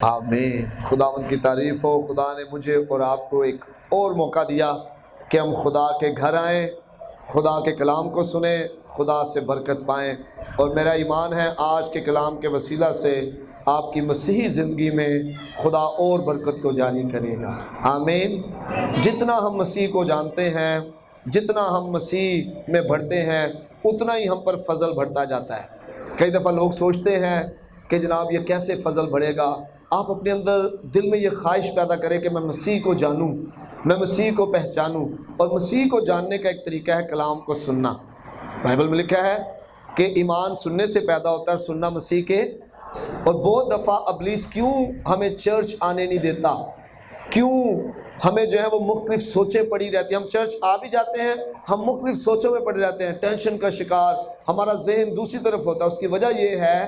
آمین۔ خداوند کی تعریف ہو، خدا نے مجھے اور آپ کو ایک اور موقع دیا کہ ہم خدا کے گھر آئیں، خدا کے کلام کو سنیں، خدا سے برکت پائیں، اور میرا ایمان ہے آج کے کلام کے وسیلہ سے آپ کی مسیحی زندگی میں خدا اور برکت کو جاری کرے گا۔ آمین۔ جتنا ہم مسیح کو جانتے ہیں، جتنا ہم مسیح میں بڑھتے ہیں، اتنا ہی ہم پر فضل بڑھتا جاتا ہے۔ کئی دفعہ لوگ سوچتے ہیں کہ جناب یہ کیسے فضل بڑھے گا۔ آپ اپنے اندر دل میں یہ خواہش پیدا کریں کہ میں مسیح کو جانوں، میں مسیح کو پہچانوں، اور مسیح کو جاننے کا ایک طریقہ ہے کلام کو سننا۔ بائبل میں لکھا ہے کہ ایمان سننے سے پیدا ہوتا ہے، سننا مسیح کے۔ اور بہت دفعہ ابلیس کیوں ہمیں چرچ آنے نہیں دیتا، کیوں ہمیں جو ہے وہ مختلف سوچیں پڑی رہتی ہیں، ہم چرچ آ بھی جاتے ہیں، ہم مختلف سوچوں میں پڑے رہتے ہیں، ٹینشن کا شکار، ہمارا ذہن دوسری طرف ہوتا ہے۔ اس کی وجہ یہ ہے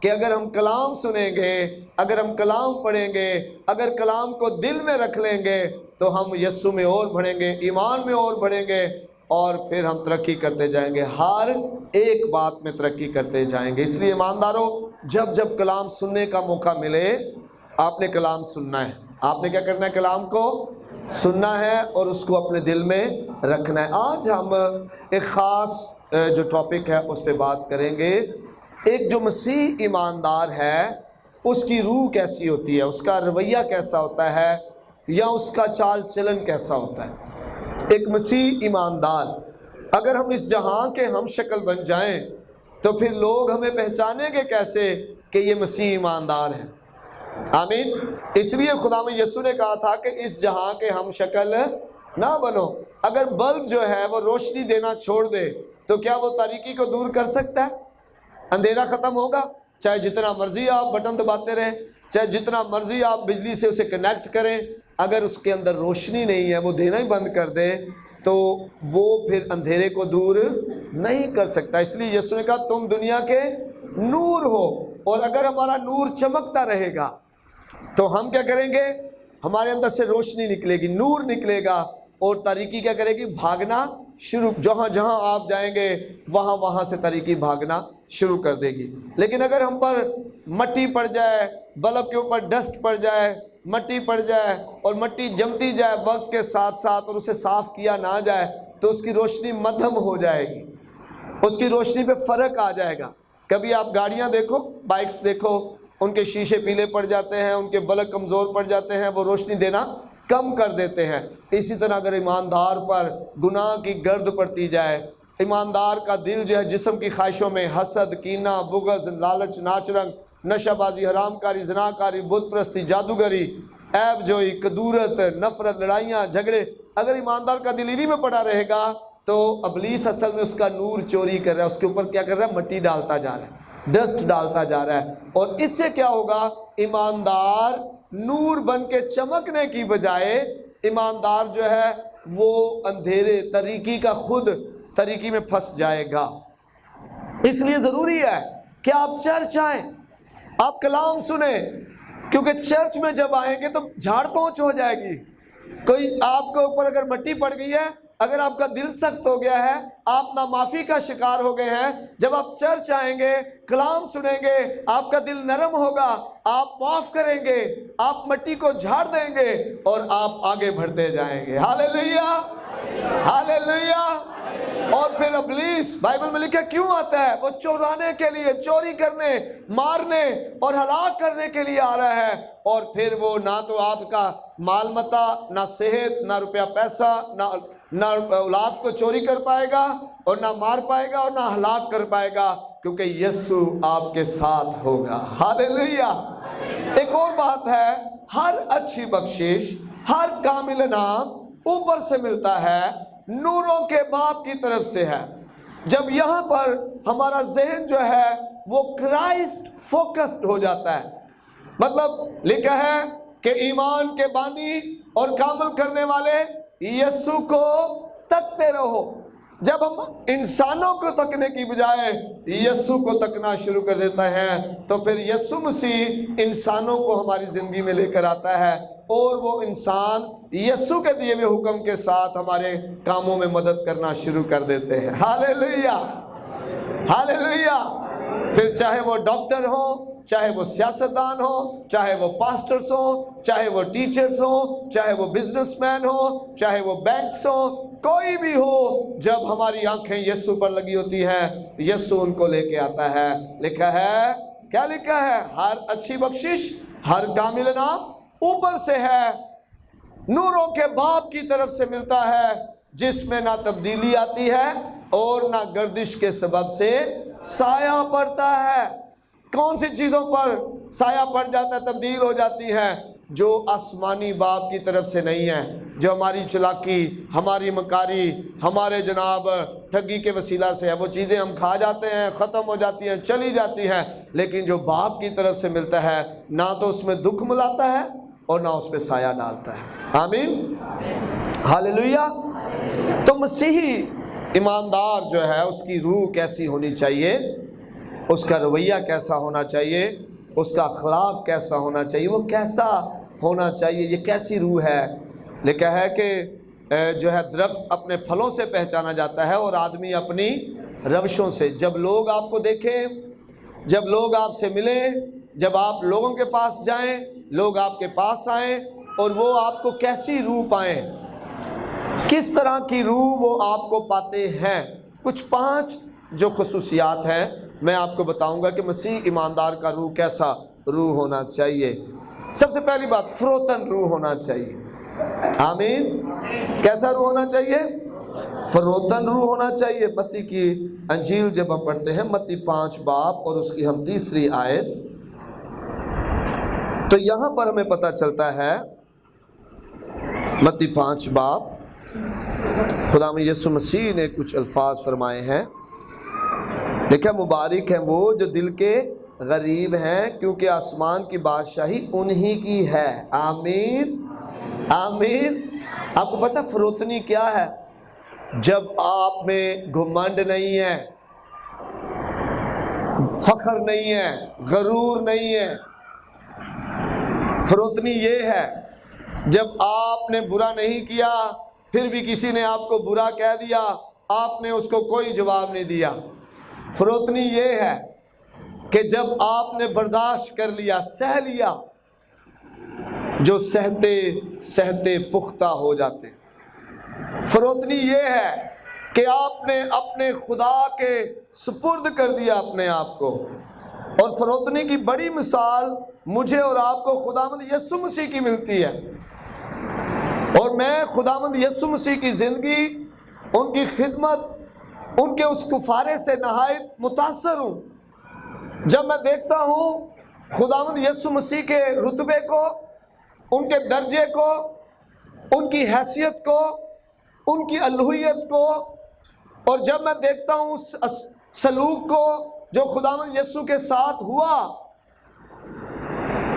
کہ اگر ہم کلام سنیں گے، اگر ہم کلام پڑھیں گے، اگر کلام کو دل میں رکھ لیں گے، تو ہم یسوع میں اور بڑھیں گے، ایمان میں اور بڑھیں گے، اور پھر ہم ترقی کرتے جائیں گے، ہر ایک بات میں ترقی کرتے جائیں گے۔ اس لیے ایمانداروں، جب جب کلام سننے کا موقع ملے، آپ نے کلام سننا ہے۔ آپ نے کیا کرنا ہے؟ کلام کو سننا ہے اور اس کو اپنے دل میں رکھنا ہے۔ آج ہم ایک خاص جو ٹاپک ہے اس پہ بات کریں گے۔ ایک جو مسیح ایماندار ہے اس کی روح کیسی ہوتی ہے، اس کا رویہ کیسا ہوتا ہے، یا اس کا چال چلن کیسا ہوتا ہے۔ ایک مسیح ایماندار، اگر ہم اس جہاں کے ہم شکل بن جائیں تو پھر لوگ ہمیں پہچانیں گے کیسے کہ یہ مسیح ایماندار ہے۔ آمین۔ اس لیے خدا یسوع نے کہا تھا کہ اس جہاں کے ہم شکل نہ بنو۔ اگر بلب جو ہے وہ روشنی دینا چھوڑ دے تو کیا وہ تاریکی کو دور کر سکتا ہے؟ اندھیرا ختم ہوگا؟ چاہے جتنا مرضی آپ بٹن دباتے رہیں، چاہے جتنا مرضی آپ بجلی سے اسے کنیکٹ کریں، اگر اس کے اندر روشنی نہیں ہے، وہ دینا ہی بند کر دے، تو وہ پھر اندھیرے کو دور نہیں کر سکتا۔ اس لیے یسوع نے کہا تم دنیا کے نور ہو، اور اگر ہمارا نور چمکتا رہے گا تو ہم کیا کریں گے؟ ہمارے اندر سے روشنی نکلے گی، نور نکلے گا، اور تاریکی کیا کرے گی؟ بھاگنا شروع۔ جہاں جہاں آپ جائیں گے وہاں وہاں سے تاریکی بھاگنا شروع کر دے گی۔ لیکن اگر ہم پر مٹی پڑ جائے، بلب کے اوپر ڈسٹ پڑ جائے، مٹی پڑ جائے، اور مٹی جمتی جائے وقت کے ساتھ ساتھ، اور اسے صاف کیا نہ جائے، تو اس کی روشنی مدھم ہو جائے گی، اس کی روشنی پہ فرق آ جائے گا۔ کبھی آپ گاڑیاں دیکھو، بائکس دیکھو، ان کے شیشے پیلے پڑ جاتے ہیں، ان کے بلب کمزور پڑ جاتے ہیں، وہ روشنی دینا کم کر دیتے ہیں۔ اسی طرح اگر ایماندار پر گناہ کی گرد پڑتی جائے، ایماندار کا دل جو ہے جسم کی خواہشوں میں حسد، کینہ، بغض، لالچ، ناچ رنگ، نشہ بازی، حرام کاری، زنا کاری، بت پرستی، جادوگری، عیب جوئی، کدورت، نفرت، لڑائیاں، جھگڑے، اگر ایماندار کا دل انہی میں پڑا رہے گا تو ابلیس اصل میں اس کا نور چوری کر رہا ہے، اس کے اوپر کیا کر رہا ہے؟ مٹی ڈالتا جا رہا ہے، ڈسٹ ڈالتا جا رہا ہے۔ اور اس سے کیا ہوگا؟ ایماندار نور بن کے چمکنے کی بجائے ایماندار جو ہے وہ اندھیرے تاریکی کا خود تاریکی میں پھنس جائے گا۔ اس لیے ضروری ہے کہ آپ چرچ آئیں، آپ کلام سنیں، کیونکہ چرچ میں جب آئیں گے تو جھاڑ پہنچ ہو جائے گی۔ کوئی آپ کے اوپر اگر مٹی پڑ گئی ہے، اگر آپ کا دل سخت ہو گیا ہے، آپ نامعافی کا شکار ہو گئے ہیں، جب آپ چرچ آئیں گے، کلام سنیں گے، آپ کا دل نرم ہوگا، آپ معاف کریں گے، آپ مٹی کو جھاڑ دیں گے، اور آپ آگے بڑھتے جائیں گے۔ ہاللیلویا، ہاللیلویا۔ اور پھر ابلیس، بائبل میں لکھا کیوں آتا ہے؟ وہ چورانے کے لیے، چوری کرنے، مارنے اور ہلاک کرنے کے لیے آ رہا ہے۔ اور پھر وہ نہ تو آپ کا مال متا، نہ صحت، نہ روپیہ پیسہ، نہ اولاد کو چوری کر پائے گا، اور نہ مار پائے گا، اور نہ ہلاک کر پائے گا، کیونکہ یسوع آپ کے ساتھ ہوگا۔ ہاللیلویا۔ ایک اور بات ہے، ہر اچھی بخشش، ہر کامل انعام اوپر سے ملتا ہے، نوروں کے باپ کی طرف سے ہے۔ جب یہاں پر ہمارا ذہن جو ہے وہ کرائسٹ فوکسڈ ہو جاتا ہے، مطلب لکھا ہے کہ ایمان کے بانی اور کامل کرنے والے یسوع کو تکتے رہو۔ جب ہم انسانوں کو تکنے کی بجائے یسوع کو تکنا شروع کر دیتا ہے تو پھر یسوع مسیح انسانوں کو ہماری زندگی میں لے کر آتا ہے، اور وہ انسان یسوع کے دیے ہوئے حکم کے ساتھ ہمارے کاموں میں مدد کرنا شروع کر دیتے ہیں۔ ہاللیلویا، ہاللیلویا۔ پھر چاہے وہ ڈاکٹر ہوں، چاہے وہ سیاستدان ہو، چاہے وہ پاسٹرز ہوں، چاہے وہ ٹیچرز ہوں، چاہے وہ بزنس مین ہوں، چاہے وہ بینکس ہوں، کوئی بھی ہو، جب ہماری آنکھیں یسوع پر لگی ہوتی ہیں یسوع ان کو لے کے آتا ہے۔ لکھا ہے، کیا لکھا ہے؟ ہر اچھی بخشش، ہر کامل انعام اوپر سے ہے، نوروں کے باپ کی طرف سے ملتا ہے، جس میں نہ تبدیلی آتی ہے اور نہ گردش کے سبب سے سایہ پڑتا ہے۔ کون سی چیزوں پر سایہ پڑ جاتا ہے، تبدیل ہو جاتی ہے؟ جو آسمانی باپ کی طرف سے نہیں ہے، جو ہماری چلاکی، ہماری مکاری، ہمارے جناب ٹھگی کے وسیلہ سے ہے، وہ چیزیں ہم کھا جاتے ہیں، ختم ہو جاتی ہیں، چلی جاتی ہیں۔ لیکن جو باپ کی طرف سے ملتا ہے، نہ تو اس میں دکھ ملاتا ہے اور نہ اس پہ سایہ ڈالتا ہے۔ آمین، ہاللویہ۔ تو مسیحی ایماندار جو ہے، اس کی روح کیسی ہونی چاہیے، اس کا رویہ کیسا ہونا چاہیے، اس کا اخلاق کیسا ہونا چاہیے، وہ کیسا ہونا چاہیے، یہ کیسی روح ہے؟ لکھا ہے کہ جو ہے درخت اپنے پھلوں سے پہچانا جاتا ہے اور آدمی اپنی روشوں سے۔ جب لوگ آپ کو دیکھیں، جب لوگ آپ سے ملیں، جب آپ لوگوں کے پاس جائیں، لوگ آپ کے پاس آئیں اور وہ آپ کو کیسی روح پائیں، کس طرح کی روح وہ آپ کو پاتے ہیں، کچھ 5 جو خصوصیات ہیں میں آپ کو بتاؤں گا کہ مسیح ایماندار کا روح کیسا روح ہونا چاہیے۔ سب سے پہلی بات، فروتن روح ہونا چاہیے۔ آمین۔ کیسا روح ہونا چاہیے؟ فروتن روح ہونا چاہیے۔ متی کی انجیل جب ہم پڑھتے ہیں، متی 5 باب اور اس کی ہم 3 آیت، تو یہاں پر ہمیں پتہ چلتا ہے، متی 5 باب، خدا میں یسوع مسیح نے کچھ الفاظ فرمائے ہیں۔ دیکھیں، مبارک ہیں وہ جو دل کے غریب ہیں، کیونکہ آسمان کی بادشاہی انہی کی ہے۔ آمین، آمین۔ آپ کو پتہ فروتنی کیا ہے؟ جب آپ میں گھمنڈ نہیں ہے، فخر نہیں ہے، غرور نہیں ہے۔ فروتنی یہ ہے، جب آپ نے برا نہیں کیا پھر بھی کسی نے آپ کو برا کہہ دیا، آپ نے اس کو کوئی جواب نہیں دیا۔ فروتنی یہ ہے کہ جب آپ نے برداشت کر لیا، سہ لیا، جو سہتے سہتے پختہ ہو جاتے۔ فروتنی یہ ہے کہ آپ نے اپنے خدا کے سپرد کر دیا اپنے آپ کو۔ اور فروتنی کی بڑی مثال مجھے اور آپ کو خداوند یسوع مسیح کی ملتی ہے، اور میں خداوند یسوع مسیح کی زندگی، ان کی خدمت، ان کے اس کفارے سے نہایت متاثر ہوں۔ جب میں دیکھتا ہوں خداوند یسوع مسیح کے رتبے کو، ان کے درجے کو، ان کی حیثیت کو، ان کی الوہیت کو، اور جب میں دیکھتا ہوں اس سلوک کو جو خداوند یسوع کے ساتھ ہوا،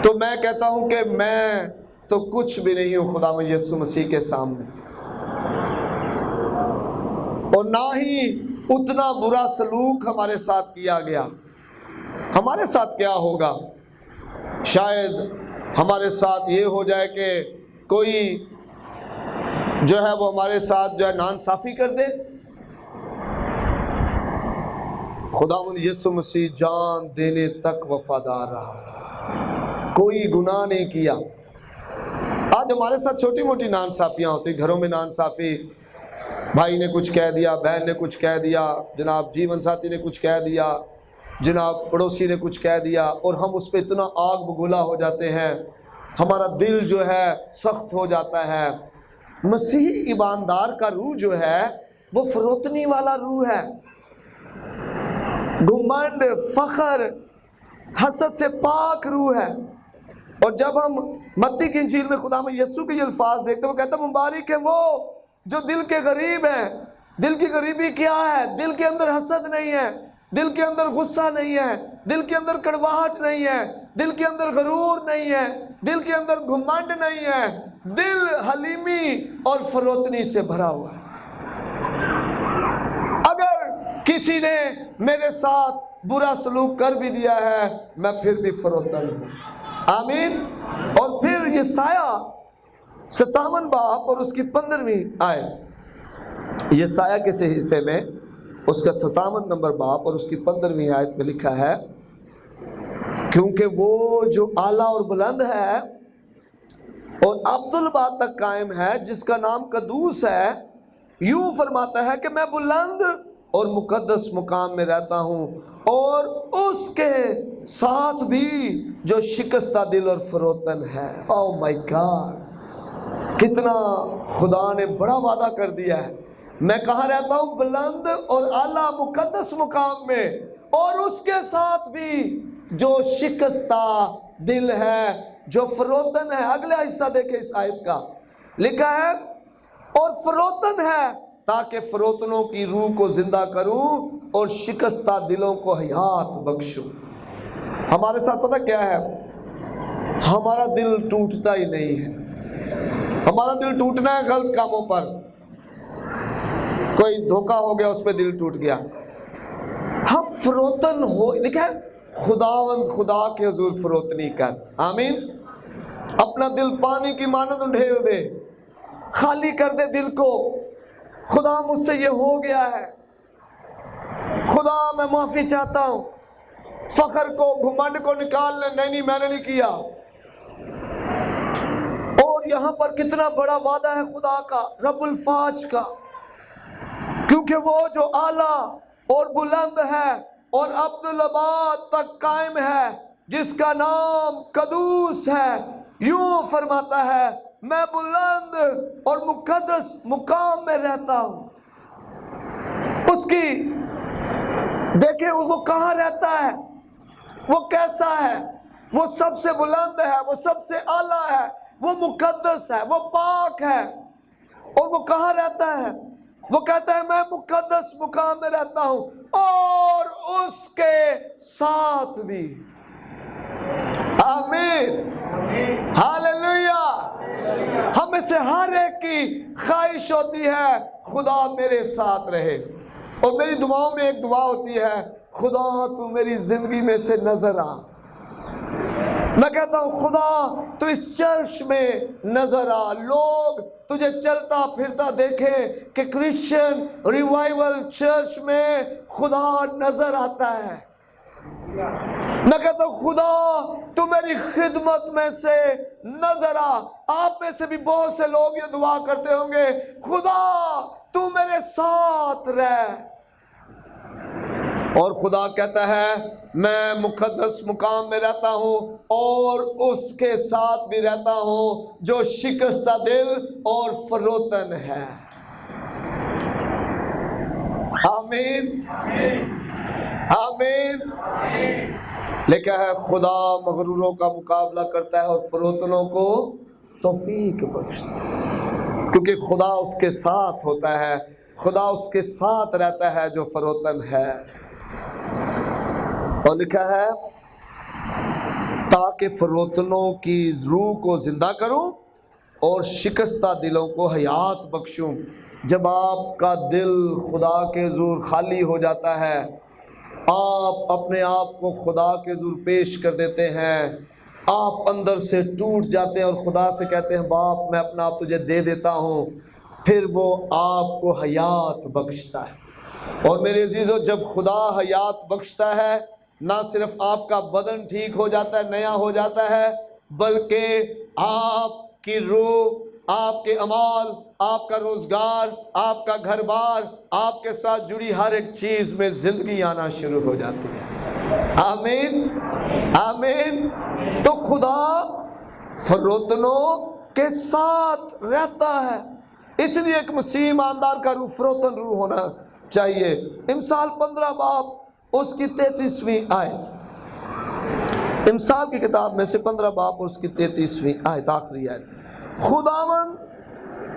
تو میں کہتا ہوں کہ میں تو کچھ بھی نہیں ہوں خداوند یسوع مسیح کے سامنے، اور نہ ہی اتنا برا سلوک ہمارے ساتھ کیا گیا۔ ہمارے ساتھ کیا ہوگا؟ شاید ہمارے ساتھ یہ ہو جائے کہ کوئی جو ہے وہ ہمارے ساتھ جو ہے ناانصافی کر دے۔ خداوند یسوع مسیح جان دینے تک وفادار رہا، کوئی گناہ نہیں کیا۔ آج ہمارے ساتھ چھوٹی موٹی ناانصافیاں ہوتی، گھروں میں ناانصافی، بھائی نے کچھ کہہ دیا، بہن نے کچھ کہہ دیا، جناب جیون ساتھی نے کچھ کہہ دیا، جناب پڑوسی نے کچھ کہہ دیا، اور ہم اس پہ اتنا آگ بگولا ہو جاتے ہیں، ہمارا دل جو ہے سخت ہو جاتا ہے۔ مسیحی ایماندار کا روح جو ہے وہ فروتنی والا روح ہے، گھمنڈ، فخر، حسد سے پاک روح ہے۔ اور جب ہم متی کی انجیل میں خدا میں یسوع کے یہ الفاظ دیکھتے ہیں، وہ کہتا ہے مبارک ہے وہ جو دل کے غریب ہیں۔ دل کی غریبی کیا ہے؟ دل کے اندر حسد نہیں ہے، دل کے اندر غصہ نہیں ہے، دل کے اندر کڑواہٹ نہیں ہے، دل کے اندر غرور نہیں ہے، دل کے اندر گھمنڈ نہیں ہے، دل حلیمی اور فروتنی سے بھرا ہوا ہے۔ اگر کسی نے میرے ساتھ برا سلوک کر بھی دیا ہے، میں پھر بھی فروتن ہوں۔ آمین۔ اور پھر یہ سایہ 57 باب اور اس کی 15ویں آیت، یہ سایہ کے صحیفے میں اس کا 57 نمبر باب اور اس کی 15ویں آیت میں لکھا ہے، کیونکہ وہ جو اعلیٰ اور بلند ہے اور عبدالباد تک قائم ہے، جس کا نام قدوس ہے، یوں فرماتا ہے کہ میں بلند اور مقدس مقام میں رہتا ہوں، اور اس کے ساتھ بھی جو شکستہ دل اور فروتن ہے۔ او مائی گاڈ، کتنا خدا نے بڑا وعدہ کر دیا ہے۔ میں کہاں رہتا ہوں؟ بلند اور اعلیٰ مقدس مقام میں، اور اس کے ساتھ بھی جو شکستہ دل ہے، جو فروتن ہے۔ اگلا حصہ دیکھیں اس آیت کا، لکھا ہے اور فروتن ہے تاکہ فروتنوں کی روح کو زندہ کروں اور شکستہ دلوں کو حیات بخشوں۔ ہمارے ساتھ پتہ کیا ہے؟ ہمارا دل ٹوٹتا ہی نہیں ہے۔ ہمارا دل ٹوٹنا ہے غلط کاموں پر، کوئی دھوکہ ہو گیا اس پہ دل ٹوٹ گیا۔ ہم فروتن ہو، لکھا ہے خداوند خدا کے حضور فروتنی کر۔ آمین۔ اپنا دل پانی کی مانند انڈھیل دے، خالی کر دے دل کو۔ خدا مجھ سے یہ ہو گیا ہے، خدا میں معافی چاہتا ہوں۔ فخر کو، گھمنڈ کو نکال لے، نہیں میں نے نہیں کیا۔ اور یہاں پر کتنا بڑا وعدہ ہے خدا کا، رب الفاج کا، کیونکہ وہ جو اعلیٰ اور بلند ہے اور عبدالآباد تک قائم ہے، جس کا نام قدوس ہے، یوں فرماتا ہے میں بلند اور مقدس مقام میں رہتا ہوں۔ اس کی دیکھیں وہ کہاں رہتا ہے، وہ کیسا ہے؟ وہ سب سے بلند ہے، وہ سب سے اعلیٰ ہے، وہ مقدس ہے، وہ پاک ہے۔ اور وہ کہاں رہتا ہے؟ وہ کہتا ہے میں مقدس مقام میں رہتا ہوں، اور اس کے ساتھ بھی۔ آمین، ہاللویہ۔ ہم میں سے ہر ایک کی خواہش ہوتی ہے خدا میرے ساتھ رہے، اور میری دعاؤں میں ایک دعا ہوتی ہے، خدا تو میری زندگی میں سے نظر آ۔ میں کہتا ہوں خدا تو اس چرچ میں نظر آ، لوگ تجھے چلتا پھرتا دیکھیں کہ کرسچن ریوائیول چرچ میں خدا نظر آتا ہے۔ میں کہتا ہوں خدا تو میری خدمت میں سے نظر آ۔ آپ میں سے بھی بہت سے لوگ یہ دعا کرتے ہوں گے، خدا تو میرے ساتھ رہ۔ اور خدا کہتا ہے میں مقدس مقام میں رہتا ہوں اور اس کے ساتھ بھی رہتا ہوں جو شکستہ دل اور فروتن ہے۔ آمین، آمین۔ لکھا ہے خدا مغروروں کا مقابلہ کرتا ہے اور فروتنوں کو توفیق بخشتا ہے، کیونکہ خدا اس کے ساتھ ہوتا ہے، خدا اس کے ساتھ رہتا ہے جو فروتن ہے۔ اور لکھا ہے تاکہ فروتنوں کی روح کو زندہ کروں اور شکستہ دلوں کو حیات بخشوں۔ جب آپ کا دل خدا کے حضور خالی ہو جاتا ہے، آپ اپنے آپ کو خدا کے حضور پیش کر دیتے ہیں، آپ اندر سے ٹوٹ جاتے ہیں اور خدا سے کہتے ہیں باپ میں اپنا آپ تجھے دے دیتا ہوں، پھر وہ آپ کو حیات بخشتا ہے۔ اور میرے عزیزو، جب خدا حیات بخشتا ہے، نہ صرف آپ کا بدن ٹھیک ہو جاتا ہے، نیا ہو جاتا ہے، بلکہ آپ کی روح، آپ کے اعمال، آپ کا روزگار، آپ کا گھر بار، آپ کے ساتھ جڑی ہر ایک چیز میں زندگی آنا شروع ہو جاتی ہے۔ آمین، آمین۔ تو خدا فروتنوں کے ساتھ رہتا ہے، اس لیے ایک مسیح ایماندار کا روح فروتن روح ہونا چاہیے۔ امثال 15 باب اس کی 33ویں آیت، امثال کی کتاب میں سے 15 باب اس کی 33ویں آیت، آخری آیت، خداوند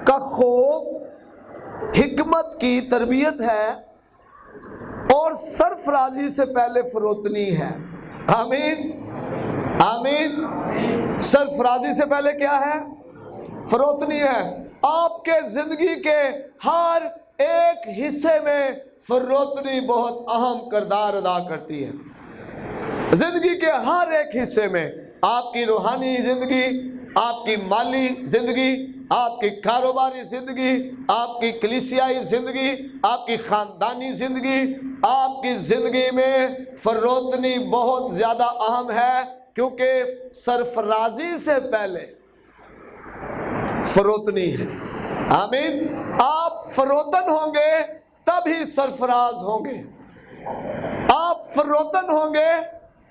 کا خوف حکمت کی تربیت ہے اور سرفرازی سے پہلے فروتنی ہے۔ آمین، آمین۔ سرفرازی سے پہلے کیا ہے؟ فروتنی ہے۔ آپ کے زندگی کے ہر ایک حصے میں فروتنی بہت اہم کردار ادا کرتی ہے۔ زندگی کے ہر ایک حصے میں، آپ کی روحانی زندگی، آپ کی مالی زندگی، آپ کی کاروباری زندگی، آپ کی کلیسیائی زندگی، آپ کی خاندانی زندگی، آپ کی زندگی میں فروتنی بہت زیادہ اہم ہے، کیونکہ سرفرازی سے پہلے فروتنی ہے۔ آمین۔ آپ فروتن ہوں گے تب ہی سرفراز ہوں گے، آپ فروتن ہوں گے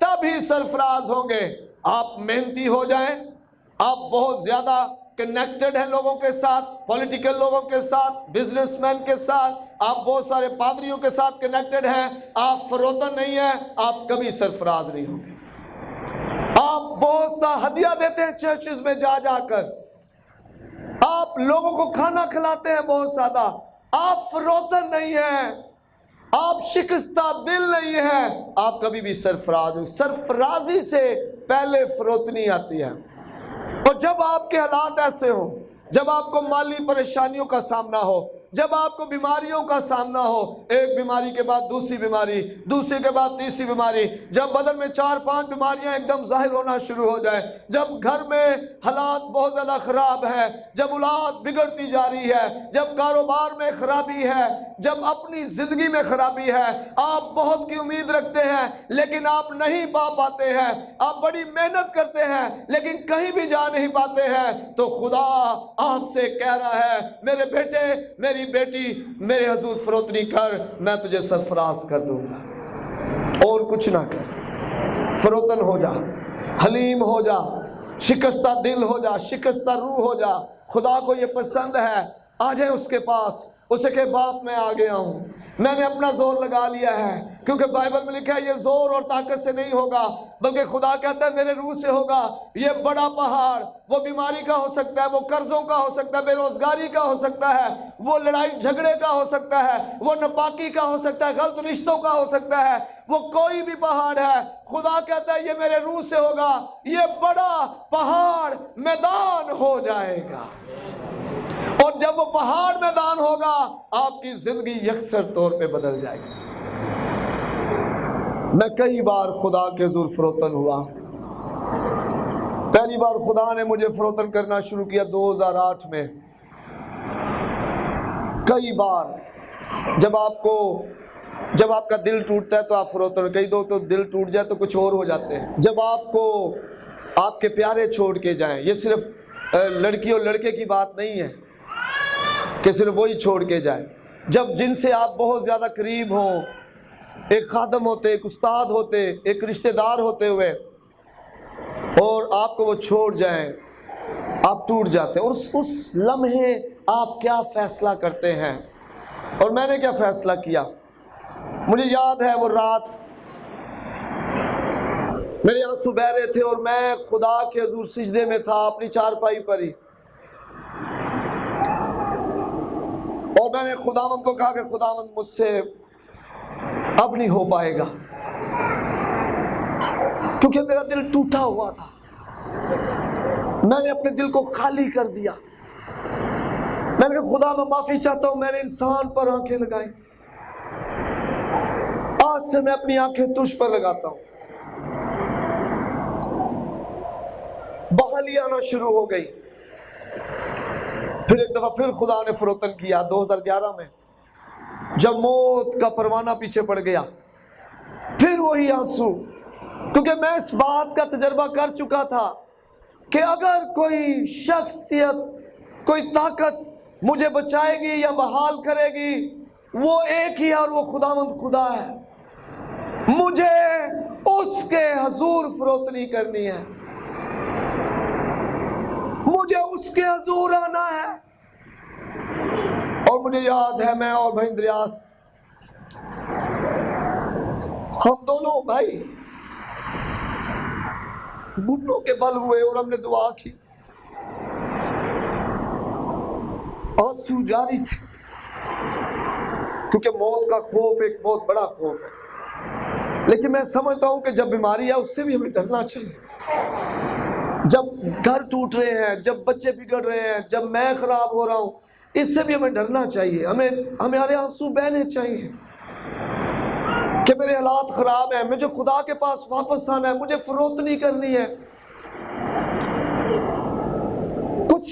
تب ہی سرفراز ہوں گے۔ آپ محنتی ہو جائیں، آپ بہت زیادہ کنیکٹڈ ہیں لوگوں کے ساتھ، پولیٹیکل لوگوں کے ساتھ، بزنس مین کے ساتھ، آپ بہت سارے پادریوں کے ساتھ کنیکٹڈ ہیں، آپ فروتن نہیں ہیں، آپ کبھی سرفراز نہیں ہوں گے۔ آپ بہت سا ہدیہ دیتے ہیں چرچز میں جا جا کر، آپ لوگوں کو کھانا کھلاتے ہیں بہت زیادہ، آپ فروتن نہیں ہیں، آپ شکستہ دل نہیں ہیں، آپ کبھی بھی سرفراز ہو۔ سرفرازی سے پہلے فروتنی آتی ہے۔ اور جب آپ کے حالات ایسے ہوں، جب آپ کو مالی پریشانیوں کا سامنا ہو، جب آپ کو بیماریوں کا سامنا ہو، ایک بیماری کے بعد دوسری بیماری، دوسری کے بعد تیسری بیماری، جب بدن میں 4-5 بیماریاں ایک دم ظاہر ہونا شروع ہو جائیں، جب گھر میں حالات بہت زیادہ خراب ہے، جب اولاد بگڑتی جا رہی ہے، جب کاروبار میں خرابی ہے، جب اپنی زندگی میں خرابی ہے، آپ بہت کی امید رکھتے ہیں لیکن آپ نہیں پا پاتے ہیں، آپ بڑی محنت کرتے ہیں لیکن کہیں بھی جا نہیں پاتے ہیں، تو خدا آپ سے کہہ رہا ہے، میرے بیٹے، میری بیٹی، میرے حضور فروتنی کر، میں تجھے سرفراز کر دوں گا۔ اور کچھ نہ کر، فروتن ہو جا، حلیم ہو جا، شکستہ دل ہو جا، شکستہ روح ہو جا۔ خدا کو یہ پسند ہے، آ جائیں اس کے پاس، اسے کہ باپ میں آ گیا ہوں، میں نے اپنا زور لگا لیا ہے، کیونکہ بائبل میں لکھا ہے یہ زور اور طاقت سے نہیں ہوگا، بلکہ خدا کہتا ہے میرے روح سے ہوگا۔ یہ بڑا پہاڑ، وہ بیماری کا ہو سکتا ہے، وہ قرضوں کا ہو سکتا ہے، بے روزگاری کا ہو سکتا ہے، وہ لڑائی جھگڑے کا ہو سکتا ہے، وہ ناپاکی کا ہو سکتا ہے، غلط رشتوں کا ہو سکتا ہے، وہ کوئی بھی پہاڑ ہے، خدا کہتا ہے یہ میرے روح سے ہوگا، یہ بڑا پہاڑ میدان ہو جائے گا۔ اور جب وہ پہاڑ میدان ہوگا، آپ کی زندگی یکسر طور پہ بدل جائے گی۔ میں کئی بار خدا کے حضور فروتن ہوا۔ پہلی بار خدا نے مجھے فروتن کرنا شروع کیا 2008 میں۔ کئی بار جب آپ کا دل ٹوٹتا ہے تو آپ فروتن، کئی دو تو دل ٹوٹ جائے تو کچھ اور ہو جاتے ہیں۔ جب آپ کو آپ کے پیارے چھوڑ کے جائیں، یہ صرف لڑکی اور لڑکے کی بات نہیں ہے کہ صرف وہی چھوڑ کے جائیں، جب جن سے آپ بہت زیادہ قریب ہوں، ایک خادم ہوتے، ایک استاد ہوتے، ایک رشتہ دار ہوتے ہوئے، اور آپ کو وہ چھوڑ جائیں، آپ ٹوٹ جاتے ہیں۔ اور اس لمحے آپ کیا فیصلہ کرتے ہیں؟ اور میں نے کیا فیصلہ کیا؟ مجھے یاد ہے وہ رات میرے آنسو بہہ رہے تھے اور میں خدا کے حضور سجدے میں تھا اپنی چارپائی پر ہی، اور میں نے خداوند کو کہا کہ خداوند مجھ سے اب نہیں ہو پائے گا، کیونکہ میرا دل ٹوٹا ہوا تھا، میں نے اپنے دل کو خالی کر دیا۔ میں نے کہا خدا میں معافی چاہتا ہوں، میں نے انسان پر آنکھیں لگائیں، آج سے میں اپنی آنکھیں تجھ پر لگاتا ہوں۔ بحالی آنا شروع ہو گئی۔ پھر ایک دفعہ پھر خدا نے فروتن کیا 2011 میں، جب موت کا پروانہ پیچھے پڑ گیا، پھر وہی آنسو، کیونکہ میں اس بات کا تجربہ کر چکا تھا کہ اگر کوئی شخصیت، کوئی طاقت مجھے بچائے گی یا بحال کرے گی، وہ ایک ہی ہے، اور وہ خداوند خدا ہے۔ مجھے اس کے حضور فروتنی کرنی ہے، مجھے اس کے حضور آنا ہے۔ اور مجھے یاد ہے میں اور بھائی اندریاس، ہم دونوں بھائی گھٹنوں کے بل ہوئے اور ہم نے دعا کی، آنسو جاری تھے، کیونکہ موت کا خوف ایک بہت بڑا خوف ہے۔ لیکن میں سمجھتا ہوں کہ جب بیماری ہے اس سے بھی ہمیں ڈرنا چاہیے، جب گھر ٹوٹ رہے ہیں، جب بچے بگڑ رہے ہیں، جب میں خراب ہو رہا ہوں، اس سے بھی ہمیں ڈرنا چاہیے، ہمارے آنسو بہنے چاہیے کہ میرے حالات خراب ہیں، مجھے خدا کے پاس واپس آنا ہے، مجھے فروتنی کرنی ہے۔ کچھ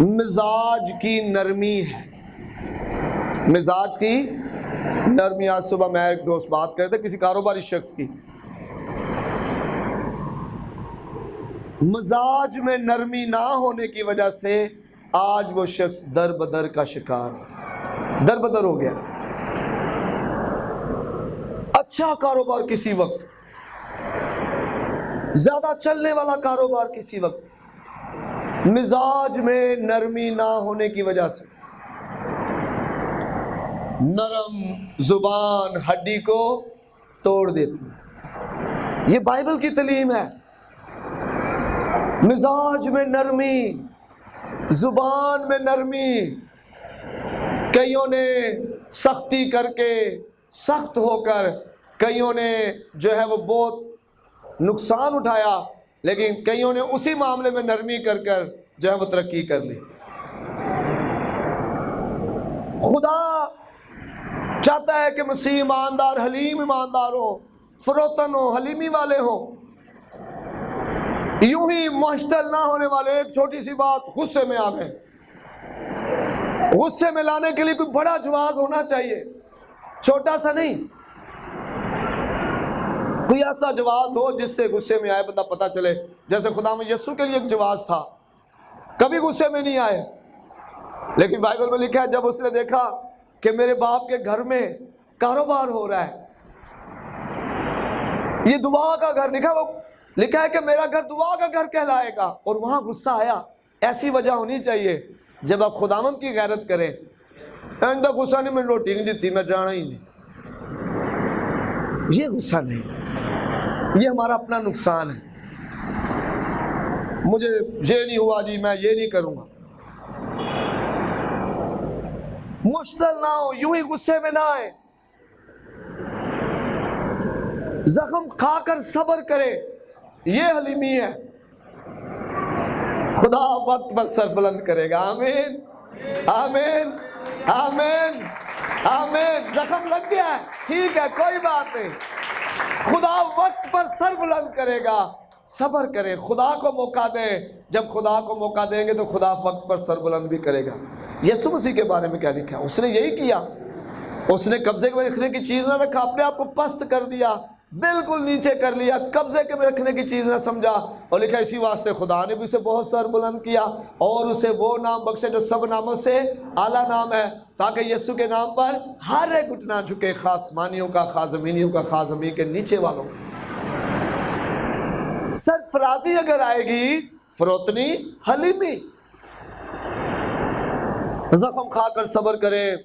مزاج کی نرمی ہے، مزاج کی نرمی۔ آج صبح میں ایک دوست بات کرتے کسی کاروباری شخص کی، مزاج میں نرمی نہ ہونے کی وجہ سے آج وہ شخص در بدر کا شکار، در بدر ہو گیا۔ اچھا کاروبار کسی وقت، زیادہ چلنے والا کاروبار کسی وقت، مزاج میں نرمی نہ ہونے کی وجہ سے نرم زبان ہڈی کو توڑ دیتی ہے۔ یہ بائبل کی تعلیم ہے۔ مزاج میں نرمی، زبان میں نرمی۔ کئیوں نے سختی کر کے، سخت ہو کر، کئیوں نے جو ہے وہ بہت نقصان اٹھایا، لیکن کئیوں نے اسی معاملے میں نرمی کر کر جو ہے وہ ترقی کر لی۔ خدا چاہتا ہے کہ مسیح ایماندار، حلیم ایماندار ہو، فروتن ہو، حلیمی والے ہوں، یوں ہی مشتعل نہ ہونے والے۔ ایک چھوٹی سی بات غصے میں آ گئے، غصے میں لانے کے لیے کوئی بڑا جواز ہونا چاہیے، چھوٹا سا نہیں، کوئی ایسا جواز ہو جس سے غصے میں آئے بندہ پتہ چلے۔ جیسے خدا میں یسوع کے لیے ایک جواز تھا، کبھی غصے میں نہیں آئے، لیکن بائبل میں لکھا ہے جب اس نے دیکھا کہ میرے باپ کے گھر میں کاروبار ہو رہا ہے، یہ دعا کا گھر، لکھا ہے کہ میرا گھر دعا کا گھر کہلائے گا، اور وہاں غصہ آیا۔ ایسی وجہ ہونی چاہیے جب آپ خداوند کی غیرت کریں، اندر غصہ نہیں، میں روٹی نہیں دیتی، میں جانا ہی نہیں، یہ غصہ نہیں، یہ ہمارا اپنا نقصان ہے۔ مجھے یہ نہیں ہوا جی، میں یہ نہیں کروں گا۔ مشتعل نہ ہو، یوں ہی غصے میں نہ آئے، زخم کھا کر صبر کرے، یہ حلیمی ہے۔ خدا وقت پر سر بلند کرے گا۔ آمین آمین آمین آمین۔ زخم لگ گیا ہے، ٹھیک ہے، کوئی بات نہیں، خدا وقت پر سر بلند کرے گا۔ صبر کریں، خدا کو موقع دیں، جب خدا کو موقع دیں گے تو خدا وقت پر سر بلند بھی کرے گا۔ یسوع مسیح کے بارے میں کیا لکھا ہے؟ اس نے یہی کیا، اس نے قبضے میں رکھنے کی چیز نہ رکھا، اپنے آپ کو پست کر دیا، بالکل نیچے کر لیا، قبضے کے میں رکھنے کی چیز نہ سمجھا، اور لکھا اسی واسطے خدا نے بھی اسے بہت سر بلند کیا اور اسے وہ نام بخشے جو سب ناموں سے اعلیٰ نام ہے، تاکہ یسوع کے نام پر ہر ایک گھٹنا جھکے، خاص آسمانیوں کا، خاص زمینیوں کا، خاص زمین کے نیچے والوں کا۔ سرفرازی اگر آئے گی، فروتنی، حلیمی، زخم کھا کر صبر کریں،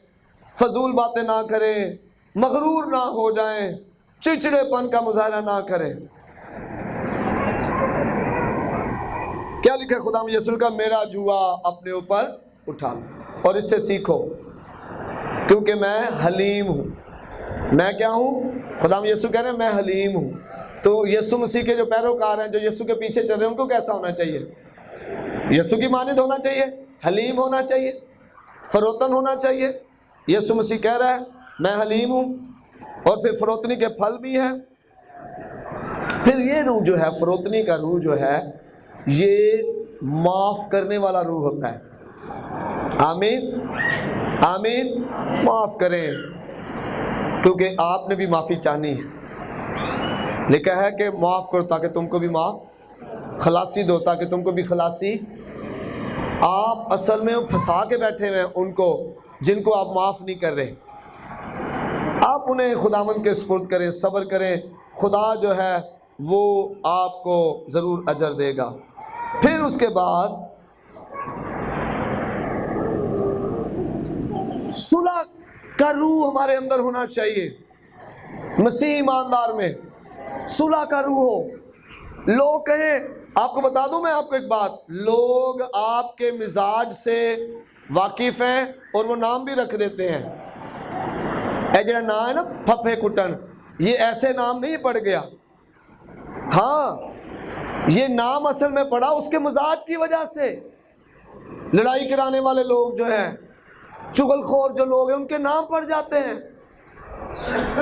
فضول باتیں نہ کریں، مغرور نہ ہو جائیں، چڑچڑے پن کا مظاہرہ نہ کریں۔ کیا لکھا ہے خدا یسوع کا؟ میرا جوا اپنے اوپر اٹھا لو اور اس سے سیکھو، کیونکہ میں حلیم ہوں۔ میں کیا ہوں؟ خدا یسوع کہہ رہے ہیں میں حلیم ہوں۔ تو یسوع مسیح کے جو پیروکار ہیں، جو یسوع کے پیچھے چل رہے ہیں، ان کو کیسا ہونا چاہیے؟ یسوع کی مانند ہونا چاہیے، حلیم ہونا چاہیے، فروتن ہونا چاہیے۔ یسوع مسیح کہہ رہا ہے میں حلیم ہوں، اور پھر فروتنی کے پھل بھی ہیں۔ پھر یہ روح جو ہے، فروتنی کا روح جو ہے، یہ معاف کرنے والا روح ہوتا ہے۔ آمین آمین۔ معاف کریں، کیونکہ آپ نے بھی معافی چاہنی ہے۔ لکھا ہے کہ معاف کرو تاکہ تم کو بھی معاف، خلاصی دو تاکہ تم کو بھی خلاصی۔ آپ اصل میں پھنسا کے بیٹھے ہوئے ہیں ان کو جن کو آپ معاف نہیں کر رہے۔ آپ انہیں خداوند کے سپرد کریں، صبر کریں، خدا جو ہے وہ آپ کو ضرور اجر دے گا۔ پھر اس کے بعد صلح کا روح ہمارے اندر ہونا چاہیے۔ مسیح ایماندار میں صلح کا روح ہو۔ لوگ کہیں، آپ کو بتا دوں میں آپ کو ایک بات، لوگ آپ کے مزاج سے واقف ہیں اور وہ نام بھی رکھ دیتے ہیں۔ اے جڑا نام ہے نا پھپھے کٹن، یہ ایسے نام نہیں پڑ گیا، ہاں یہ نام اصل میں پڑا اس کے مزاج کی وجہ سے۔ لڑائی کرانے والے لوگ جو ہیں، چغل خور جو لوگ ہیں، ان کے نام پڑ جاتے ہیں۔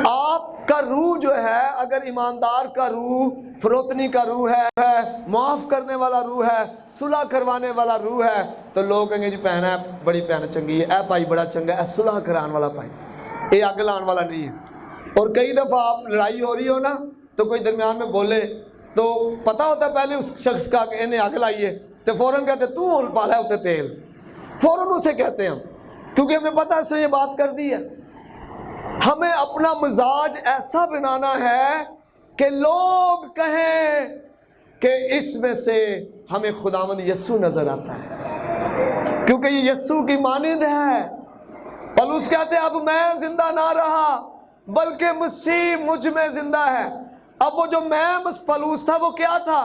آپ کا روح جو ہے، اگر ایماندار کا روح، فروتنی کا روح ہے، معاف کرنے والا روح ہے، صلح کروانے والا روح ہے، تو لوگ کہیں گے جی بھن ہے بڑی بھن چنگی ہے، اے بھائی بڑا چنگا ہے، اے صلح کران والا بھائی، یہ اگ لان والا نہیں ہے۔ اور کئی دفعہ آپ لڑائی ہو رہی ہو نا، تو کوئی درمیان میں بولے تو پتہ ہوتا ہے پہلے اس شخص کا کہ انہیں اگ لائیے، تو فوراً کہتے تو ہون پالا ہے ہوتے تیل، فوراً اسے کہتے ہیں ہم، کیونکہ ہمیں پتہ ہے اس نے یہ بات کر دی ہے۔ ہمیں اپنا مزاج ایسا بنانا ہے کہ لوگ کہیں کہ اس میں سے ہمیں خداوند یسوع نظر آتا ہے، کیونکہ یہ یسوع کی مانند ہے۔ پولس کہتے ہیں اب میں زندہ نہ رہا بلکہ مسیح مجھ میں زندہ ہے۔ اب وہ جو میں پولس تھا وہ کیا تھا؟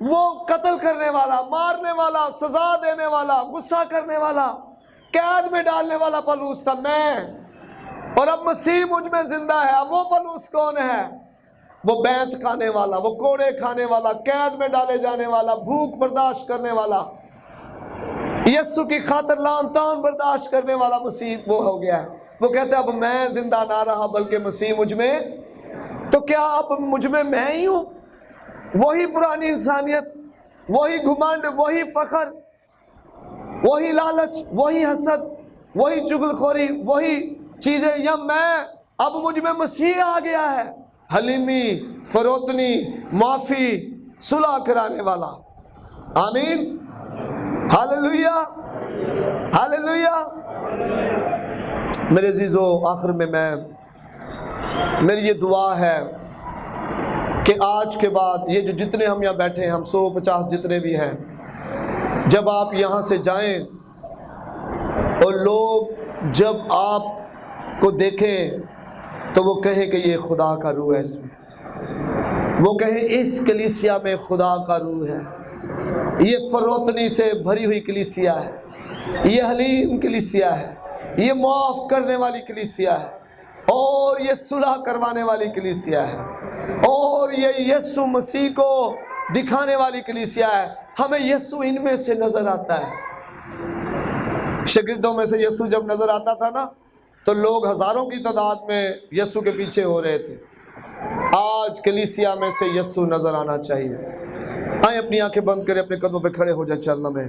وہ قتل کرنے والا، مارنے والا، سزا دینے والا، غصہ کرنے والا، قید میں ڈالنے والا پولس تھا میں، اور اب مسیح مجھ میں زندہ ہے۔ اب وہ پولس کون ہے؟ وہ بیعت کھانے والا، وہ کوڑے کھانے والا، قید میں ڈالے جانے والا، بھوک برداشت کرنے والا، یسوع کی خاطر لعن طعن برداشت کرنے والا مسیح وہ ہو گیا ہے۔ وہ کہتے ہیں اب میں زندہ نہ رہا بلکہ مسیح مجھ میں۔ تو کیا اب مجھ میں ہی ہوں؟ وہی پرانی انسانیت، وہی گھمنڈ، وہی فخر، وہی لالچ، وہی حسد، وہی چغل خوری، وہی چیزیں، یا میں اب مجھ میں مسیح آ گیا ہے، حلیمی، فروتنی، معافی، صلح کرانے والا۔ آمین، ہاللویہ، ہاللویہ۔ میرے عزیزو، آخر میں میری یہ دعا ہے کہ آج کے بعد یہ جو جتنے ہم یہاں بیٹھے ہیں، ہم 150 جتنے بھی ہیں، جب آپ یہاں سے جائیں اور لوگ جب آپ کو دیکھیں تو وہ کہیں کہ یہ خدا کا روح ہے اس میں، وہ کہیں اس کلیسیا میں خدا کا روح ہے، یہ فروتنی سے بھری ہوئی کلیسیا ہے، یہ حلیم کلیسیا ہے، یہ معاف کرنے والی کلیسیا ہے، اور یہ صلح کروانے والی کلیسیا ہے، اور یہ یسوع مسیح کو دکھانے والی کلیسیا ہے۔ ہمیں یسوع ان میں سے نظر آتا ہے۔ شاگردوں میں سے یسوع جب نظر آتا تھا نا تو لوگ ہزاروں کی تعداد میں یسوع کے پیچھے ہو رہے تھے۔ آج کلیسیا میں سے یسوع نظر آنا چاہیے۔ آئیں اپنی آنکھیں بند کریں، اپنے قدموں پہ کھڑے ہو جائیں، چلنا میں